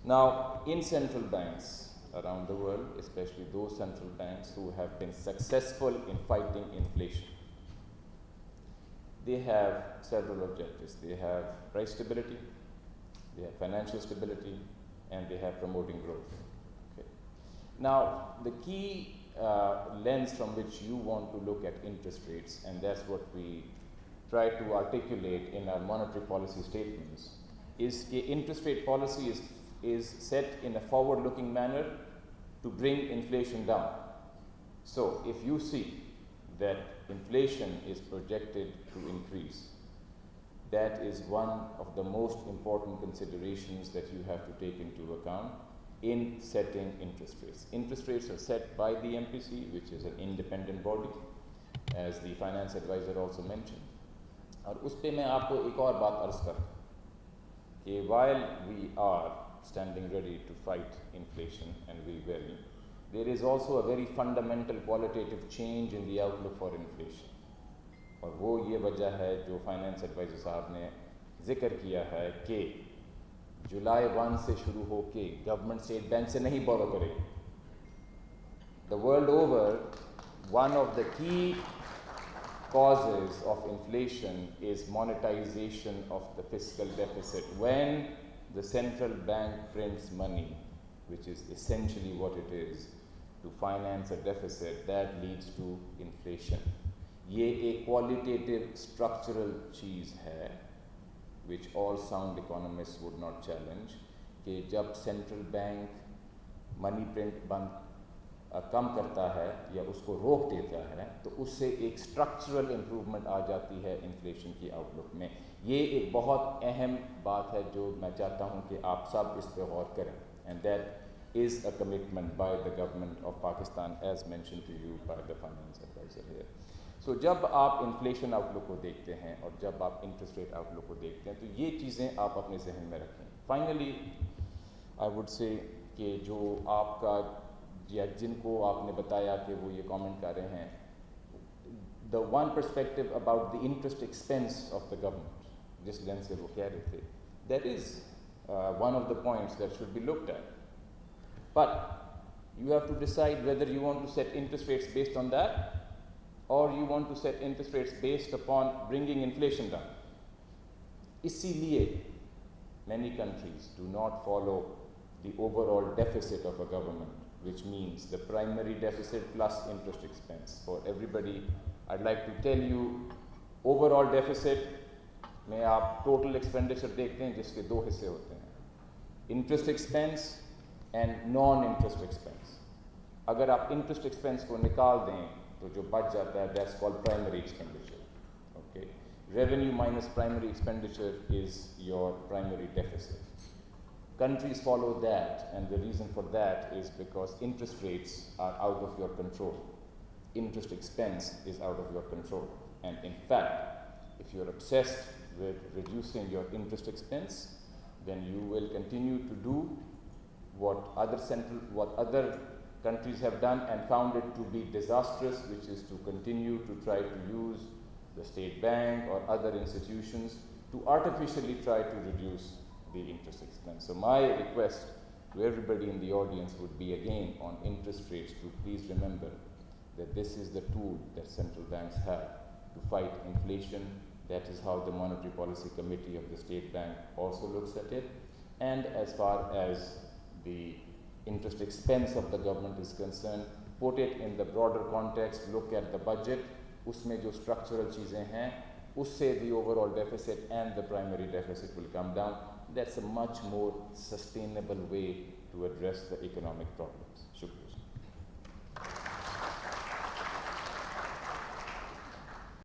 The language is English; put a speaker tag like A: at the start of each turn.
A: Now, in central banks around the world, especially those central banks who have been successful in fighting inflation, they have several objectives. They have price stability, they have financial stability, and they have promoting growth. Okay. Now, the key lens from which you want to look at interest rates, and that's what we try to articulate in our monetary policy statements, is that interest rate policy is set in a forward-looking manner to bring inflation down. So, if you see that inflation is projected to increase, that is one of the most important considerations that you have to take into account in setting interest rates. Interest rates are set by the MPC, which is an independent body, as the finance advisor also mentioned. और उस पे मैं आपको एक और बात अर्ज करता हूँ कि while we are standing ready to fight inflation, and we will, there is also a very fundamental qualitative change in the outlook for inflation. और वो ये वजह है जो फाइनेंस एडवाइजर साहब ने जिक्र किया है कि जुलाई 1 से शुरू हो के गवर्नमेंट स्टेट बैंक से नहीं बोरो करेगी. The world over, one of the key causes of inflation is monetization of the fiscal deficit. When the central bank prints money, which is essentially what it is, to finance a deficit, that leads to inflation. ये एक qualitative structural चीज़ है, which all sound economists would not challenge, कि जब central bank money print कम करता है या उसको रोक देता है, तो उससे एक structural improvement आ जाती है inflation की outlook में. ये एक बहुत अहम बात है जो मैं चाहता हूँ कि आप सब इस पे गौर करें, and that is a commitment by the government of Pakistan, as mentioned to you by the finance advisor here. So जब आप inflation outlook को देखते हैं और जब आप interest rate outlook को देखते हैं, तो ये चीज़ें आप अपने जहन में रखें. Finally, I would say कि जो आपका या जिनको आपने बताया कि वो ये comment कर रहे हैं, the one perspective about the interest expense of the government, जिस लेंस से वो कह रहे थे, that is one of the points that should be looked at. But you have to decide whether you want to set interest rates based on that, or you want to set interest rates based upon bringing inflation down. इसीलिए many countries do not follow the overall deficit of a government, which means the primary deficit plus interest expense. For everybody, I'd like to tell you, overall deficit में आप total expenditure देखते हैं जिसके दो हिस्से होते हैं, interest expense and non-interest expense. अगर आप interest expense को निकाल दें तो जो बच जाता है, that's called primary expenditure. Okay, revenue minus primary expenditure is your primary deficit. Countries follow that, and the reason for that is because interest rates are out of your control. Interest expense is out of your control. And in fact, if you're obsessed with reducing your interest expense, then you will continue to do what other countries have done and found it to be disastrous, which is to continue to try to use the state bank or other institutions to artificially try to reduce the interest expense. So my request to everybody in the audience would be again on interest rates to please remember that this is the tool that central banks have to fight inflation. That is how the Monetary Policy Committee of the State Bank also looks at it. And as far as the interest expense of the government is concerned, put it in the broader context, look at the budget, उसमें जो structural चीज़ें हैं, उससे the overall deficit and the primary deficit will come down. That's a much more sustainable way to address the economic problems. Shukriya.